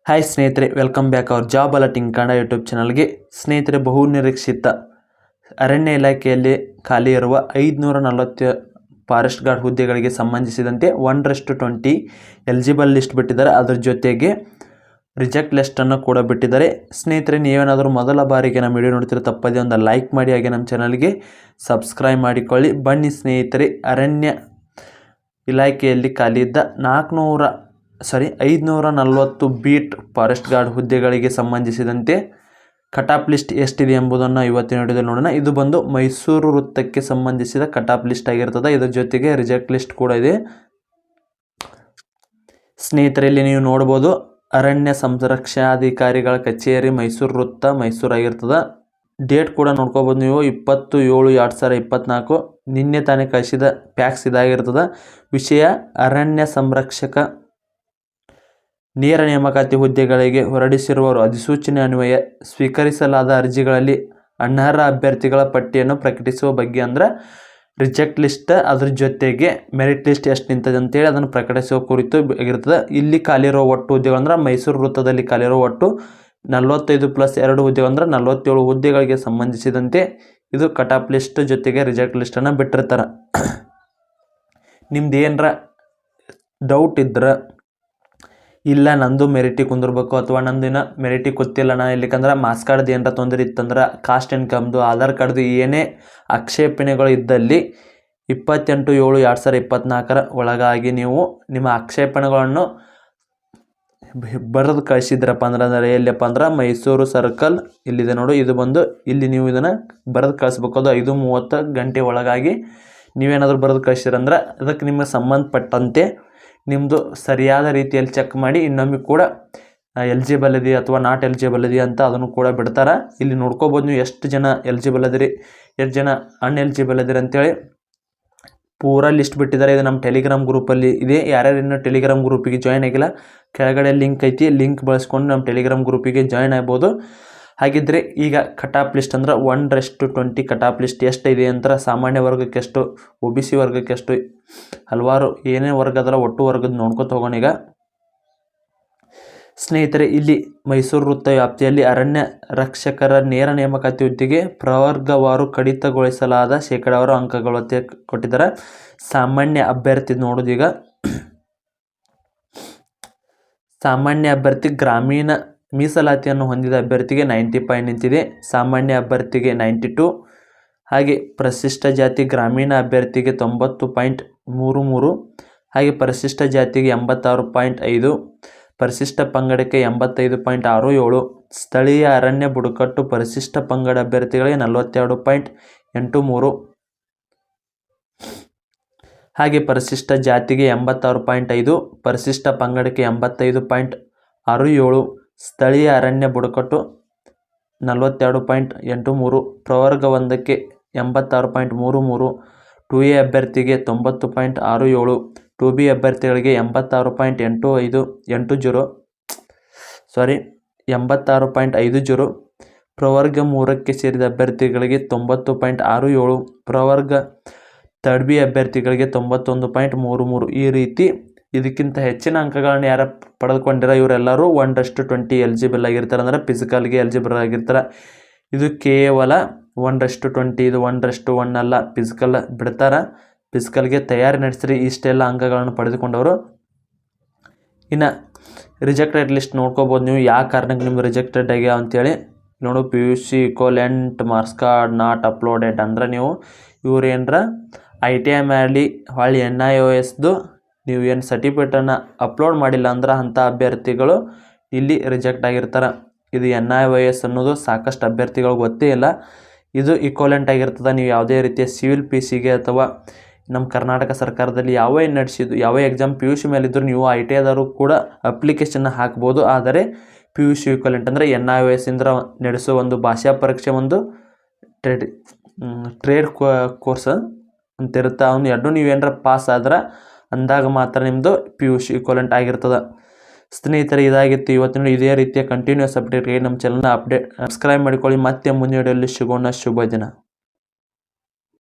Hi ಸ್ನೇಹಿತರೆ, welcome back our job alerting Kannada YouTube ಚಾನಲ್ಗೆ. ಸ್ನೇಹಿತರೆ, ಬಹು ನಿರೀಕ್ಷಿತ ಅರಣ್ಯ ಇಲಾಖೆಯಲ್ಲಿ ಖಾಲಿ ಇರುವ 540 ಫಾರೆಸ್ಟ್ ಗಾರ್ಡ್ ಹುದ್ದೆಗಳಿಗೆ ಸಂಬಂಧಿಸಿದಂತೆ 1:20 ಎಲಿಜಿಬಲ್ ಲಿಸ್ಟ್ ಬಿಟ್ಟಿದ್ದಾರೆ. ಅದರ ಜೊತೆಗೆ ರಿಜೆಕ್ಟ್ ಲಿಸ್ಟನ್ನು ಕೂಡ ಬಿಟ್ಟಿದ್ದಾರೆ. ಸ್ನೇಹಿತರೆ, ನೀವೇನಾದರೂ ಮೊದಲ ಬಾರಿಗೆ ನಮ್ಮ ವಿಡಿಯೋ ನೋಡ್ತಿರೋ ತಪ್ಪದೇ ಒಂದು ಲೈಕ್ ಮಾಡಿ, ಹಾಗೆ ನಮ್ಮ ಚಾನಲ್ಗೆ ಸಬ್ಸ್ಕ್ರೈಬ್ ಮಾಡಿಕೊಳ್ಳಿ. ಬನ್ನಿ ಸ್ನೇಹಿತರೆ, ಅರಣ್ಯ ಇಲಾಖೆಯಲ್ಲಿ ಖಾಲಿ ಇದ್ದ 540 ಬೀಟ್ ಫಾರೆಸ್ಟ್ ಗಾರ್ಡ್ ಹುದ್ದೆಗಳಿಗೆ ಸಂಬಂಧಿಸಿದಂತೆ ಕಟ್ ಆಫ್ ಲಿಸ್ಟ್ ಎಷ್ಟಿದೆ ಎಂಬುದನ್ನು ಇವತ್ತಿನ ವಿಡಿಯೋದಲ್ಲಿ ನೋಡೋಣ. ಇದು ಬಂದು ಮೈಸೂರು ವೃತ್ತಕ್ಕೆ ಸಂಬಂಧಿಸಿದ ಕಟ್ ಆಫ್ ಲಿಸ್ಟ್ ಆಗಿರ್ತದೆ. ಇದರ ಜೊತೆಗೆ ರಿಜೆಕ್ಟ್ ಲಿಸ್ಟ್ ಕೂಡ ಇದೆ. ಸ್ನೇಹಿತರಲ್ಲಿ ನೀವು ನೋಡ್ಬೋದು, ಅರಣ್ಯ ಸಂರಕ್ಷಣಾಧಿಕಾರಿಗಳ ಕಚೇರಿ ಮೈಸೂರು ವೃತ್ತ ಮೈಸೂರು ಆಗಿರ್ತದೆ. ಡೇಟ್ ಕೂಡ ನೋಡ್ಕೋಬೋದು ನೀವು, 20/7/2024. ನಿನ್ನೆ ತಾನೇ ಕಳಿಸಿದ ಪ್ಯಾಕ್ಸ್ ಇದಾಗಿರ್ತದೆ. ವಿಷಯ: ಅರಣ್ಯ ಸಂರಕ್ಷಕ ನೇರ ನೇಮಕಾತಿ ಹುದ್ದೆಗಳಿಗೆ ಹೊರಡಿಸಿರುವ ಅಧಿಸೂಚನೆ ಅನ್ವಯ ಸ್ವೀಕರಿಸಲಾದ ಅರ್ಜಿಗಳಲ್ಲಿ ಅನರ್ಹ ಅಭ್ಯರ್ಥಿಗಳ ಪಟ್ಟಿಯನ್ನು ಪ್ರಕಟಿಸುವ ಬಗ್ಗೆ, ಅಂದ್ರೆ ರಿಜೆಕ್ಟ್ ಲಿಸ್ಟ್, ಅದ್ರ ಜೊತೆಗೆ ಮೆರಿಟ್ ಲಿಸ್ಟ್ ಎಷ್ಟು ನಿಂತದೆ ಅಂತೇಳಿ ಅದನ್ನು ಪ್ರಕಟಿಸುವ ಕುರಿತು ಆಗಿರ್ತದೆ. ಇಲ್ಲಿ ಖಾಲಿರೋ ಒಟ್ಟು ಹುದ್ದೆಗಳಂದ್ರೆ ಮೈಸೂರು ವೃತ್ತದಲ್ಲಿ ಖಾಲಿರೋ ಒಟ್ಟು 45 + 2 ಹುದ್ದೆಗಳಂದ್ರೆ 47 ಹುದ್ದೆಗಳಿಗೆ ಸಂಬಂಧಿಸಿದಂತೆ ಇದು ಕಟ್ ಆಫ್ ಲಿಸ್ಟ್ ಜೊತೆಗೆ ರಿಜೆಕ್ಟ್ ಲಿಸ್ಟನ್ನು ಬಿಟ್ಟಿರ್ತಾರೆ. ನಿಮ್ದು ಏನರ ಡೌಟ್ ಇದ್ರೆ, ಇಲ್ಲ ನಂದು ಮೆರಿಟಿಗೆ ಕುಂದಿರ್ಬೇಕು ಅಥವಾ ನಂದಿನ ಮೆರಿಟಿಗೆ ಗೊತ್ತಿಲ್ಲ ನಾ ಇಲ್ಲಿಕಂದ್ರೆ ಮಾರ್ಕ್ಸ್ ಕಾರ್ಡ್ದು ಏನರ ತೊಂದರೆ ಇತ್ತಂದ್ರೆ, ಕಾಸ್ಟ್ ಇನ್ಕಮ್ದು, ಆಧಾರ್ ಕಾರ್ಡ್ದು ಏನೇ ಆಕ್ಷೇಪಣೆಗಳು ಇದ್ದಲ್ಲಿ 28/7/2024 ಒಳಗಾಗಿ ನೀವು ನಿಮ್ಮ ಆಕ್ಷೇಪಣೆಗಳನ್ನು ಬರೆದು ಕಳಿಸಿದ್ರಪ್ಪ ಅಂದ್ರೆ ಎಲ್ಲಿಯಪ್ಪ ಅಂದ್ರೆ ಮೈಸೂರು ಸರ್ಕಲ್ ಇಲ್ಲಿದೆ ನೋಡು, ಇದು ಬಂದು ಇಲ್ಲಿ ನೀವು ಇದನ್ನು ಬರೆದು ಕಳಿಸ್ಬೇಕು. ಅದು 5:30 ಗಂಟೆ ಒಳಗಾಗಿ ನೀವೇನಾದರೂ ಬರೆದು ಕಳಿಸಿರಂದ್ರೆ ಅದಕ್ಕೆ ನಿಮಗೆ ಸಂಬಂಧಪಟ್ಟಂತೆ ನಿಮ್ಮದು ಸರಿಯಾದ ರೀತಿಯಲ್ಲಿ ಚೆಕ್ ಮಾಡಿ ಇನ್ನೊಮ್ಮೆ ಕೂಡ ಎಲಿಜಿಬಲ್ ಇದೆಯಾ ಅಥವಾ ನಾಟ್ ಎಲಿಜಿಬಲ್ ಇದೆಯಾ ಅಂತ ಅದನ್ನು ಕೂಡ ಬಿಡ್ತಾರೆ. ಇಲ್ಲಿ ನೋಡ್ಕೋಬೋದು ನೀವು ಎಷ್ಟು ಜನ ಎಲಿಜಿಬಲ್ ಅದಿರಿ, ಎಷ್ಟು ಜನ ಅನ್ಎಲಿಜಿಬಲ್ ಅದಿರಿ ಅಂತೇಳಿ ಪೂರಾ ಲಿಸ್ಟ್ ಬಿಟ್ಟಿದ್ದಾರೆ. ಇದು ನಮ್ಮ ಟೆಲಿಗ್ರಾಮ್ ಗ್ರೂಪಲ್ಲಿ ಇದೆ. ಯಾರ್ಯಾರು ಇನ್ನೂ ಟೆಲಿಗ್ರಾಮ್ ಗ್ರೂಪಿಗೆ ಜಾಯ್ನ್ ಆಗಿಲ್ಲ, ಕೆಳಗಡೆ ಲಿಂಕ್ ಐತಿ, ಲಿಂಕ್ ಬಳಸ್ಕೊಂಡು ನಮ್ಮ ಟೆಲಿಗ್ರಾಮ್ ಗ್ರೂಪಿಗೆ ಜಾಯ್ನ್ ಆಗ್ಬೋದು. ಹಾಗಿದ್ರೆ ಈಗ ಕಟ್ ಆಫ್ ಲಿಸ್ಟ್ ಅಂದ್ರೆ 1:20 ಕಟ್ ಆಫ್ ಲಿಸ್ಟ್ ಎಷ್ಟಿದೆ ಅಂತ, ಸಾಮಾನ್ಯ ವರ್ಗಕ್ಕೆ ಎಷ್ಟು, OBC ವರ್ಗಕ್ಕೆ ಎಷ್ಟು, ಹಲವಾರು ಏನೇ ವರ್ಗ ಅದರ ಒಟ್ಟು ವರ್ಗದ ನೋಡ್ಕೊತ ಹೋಗೋಣ. ಈಗ ಸ್ನೇಹಿತರೆ, ಇಲ್ಲಿ ಮೈಸೂರು ವೃತ್ತ ವ್ಯಾಪ್ತಿಯಲ್ಲಿ ಅರಣ್ಯ ರಕ್ಷಕರ ನೇರ ನೇಮಕಾತಿ ಹುದ್ದೆಗೆ ಪ್ರವರ್ಗವಾರು ಕಡಿತಗೊಳಿಸಲಾದ ಶೇಕಡಾವಾರು ಅಂಕಗಳು ಅಂತ ಕೊಟ್ಟಿದ್ದಾರೆ. ಸಾಮಾನ್ಯ ಅಭ್ಯರ್ಥಿ ನೋಡೋದು, ಈಗ ಸಾಮಾನ್ಯ ಅಭ್ಯರ್ಥಿ ಗ್ರಾಮೀಣ ಮೀಸಲಾತಿಯನ್ನು ಹೊಂದಿದ ಅಭ್ಯರ್ಥಿಗೆ 95 ನಿಂತಿದೆ, ಸಾಮಾನ್ಯ ಅಭ್ಯರ್ಥಿಗೆ 92, ಹಾಗೆ ಪರಿಶಿಷ್ಟ ಜಾತಿ ಗ್ರಾಮೀಣ ಅಭ್ಯರ್ಥಿಗೆ 90.33, ಹಾಗೆ ಪರಿಶಿಷ್ಟ ಜಾತಿಗೆ 86.5, ಪರಿಶಿಷ್ಟ ಪಂಗಡಕ್ಕೆ 85.67, ಸ್ಥಳೀಯ ಅರಣ್ಯ ಬುಡಕಟ್ಟು ಪರಿಶಿಷ್ಟ ಪಂಗಡ ಅಭ್ಯರ್ಥಿಗಳಿಗೆ 42.83, ಹಾಗೆ ಪರಿಶಿಷ್ಟ ಜಾತಿಗೆ 86.5, ಪರಿಶಿಷ್ಟ ಪಂಗಡಕ್ಕೆ 85.67, ಸ್ಥಳೀಯ ಅರಣ್ಯ ಬುಡಕಟ್ಟು 42.83, ಪ್ರವರ್ಗ 1ಕ್ಕೆ 86.33, 2A ಅಭ್ಯರ್ಥಿಗೆ 90.67, 2B ಅಭ್ಯರ್ಥಿಗಳಿಗೆ 86.50, ಪ್ರವರ್ಗ 3ಕ್ಕೆ ಸೇರಿದ ಅಭ್ಯರ್ಥಿಗಳಿಗೆ 90.67, ಪ್ರವರ್ಗ 3B ಅಭ್ಯರ್ಥಿಗಳಿಗೆ 91.33. ಈ ರೀತಿ ಇದಕ್ಕಿಂತ ಹೆಚ್ಚಿನ ಅಂಕಗಳನ್ನು ಯಾರು ಪಡೆದುಕೊಂಡಿರ ಇವರೆಲ್ಲರೂ 1:20 ಎಲಿಜಿಬಲ್ ಆಗಿರ್ತಾರೆ, ಅಂದರೆ ಫಿಸಿಕಲ್ಗೆ ಎಲಿಜಿಬಲ್ ಆಗಿರ್ತಾರೆ. ಇದು ಕೇವಲ 1:20, ಇದು 1:1 ಅಲ್ಲ, ಫಿಸಿಕಲ್ ಬಿಡ್ತಾರೆ. ಫಿಸಿಕಲ್ಗೆ ತಯಾರಿ ನಡೆಸಿರಿ ಇಷ್ಟೆಲ್ಲ ಅಂಕಗಳನ್ನು ಪಡೆದುಕೊಂಡವರು. ಇನ್ನು ರಿಜೆಕ್ಟೆಡ್ ಲಿಸ್ಟ್ ನೋಡ್ಕೋಬೋದು ನೀವು, ಯಾವ ಕಾರಣಕ್ಕೆ ನಿಮ್ಗೆ ರಿಜೆಕ್ಟೆಡ್ ಆಗ್ಯಾವ ಅಂತೇಳಿ ನೋಡು. PUC equivalent marks card not uploaded, ಅಂದ್ರೆ ನೀವು ಇವ್ರು ಏನರ ITI ಮಾಡಲಿ ಹೊಳ್ಳಿ NIOSದು ನೀವು ಏನು ಸರ್ಟಿಫಿಕೇಟನ್ನು ಅಪ್ಲೋಡ್ ಮಾಡಿಲ್ಲ ಅಂದ್ರೆ ಅಂಥ ಅಭ್ಯರ್ಥಿಗಳು ಇಲ್ಲಿ ರಿಜೆಕ್ಟ್ ಆಗಿರ್ತಾರೆ. ಇದು NIOS ಅನ್ನೋದು ಸಾಕಷ್ಟು ಅಭ್ಯರ್ಥಿಗಳು ಗೊತ್ತೇ ಇಲ್ಲ. ಇದು ಇಕ್ವಲೆಂಟ್ ಆಗಿರ್ತದೆ. ನೀವು ಯಾವುದೇ ರೀತಿಯ ಸಿವಿಲ್ PCಗೆ ಅಥವಾ ನಮ್ಮ ಕರ್ನಾಟಕ ಸರ್ಕಾರದಲ್ಲಿ ಯಾವೇ ನಡೆಸಿದ್ದು ಯಾವೇ ಎಕ್ಸಾಮ್ PUC ಮೇಲಿದ್ದರೂ ನೀವು ITIದವರು ಕೂಡ ಅಪ್ಲಿಕೇಶನ್ ಹಾಕ್ಬೋದು. ಆದರೆ PUC ಇಕ್ವಲೆಂಟ್ ಅಂದರೆ NIOS ಇಂದ ನಡೆಸೋ ಒಂದು ಭಾಷಾ ಪರೀಕ್ಷೆ, ಒಂದು ಟ್ರೇಡ್ ಕೋರ್ಸ್ ಅಂತಿರುತ್ತೆ. ಅವನು ಎರಡು ನೀವೇನರ ಪಾಸ್ ಆದ್ರೆ ಅಂದಾಗ ಮಾತ್ರ ನಿಮ್ಮದು PUC ಇಕ್ವಲೆಂಟ್ ಆಗಿರ್ತದೆ. ಸ್ನೇಹಿತರೆ, ಇದಾಗಿತ್ತು ಇವತ್ತಿನ ಇದೇ ರೀತಿಯ ಕಂಟಿನ್ಯೂಸ್ ಅಪ್ಡೇಟ್ಗೆ ನಮ್ಮ ಚಾನಲ್ನ ಸಬ್ಸ್ಕ್ರೈಬ್ ಮಾಡಿಕೊಳ್ಳಿ. ಮತ್ತೆ ಮುಂದಿನ ವಿಡಿಯೋದಲ್ಲಿ ಸಿಗೋಣ. ಶುಭ ದಿನ.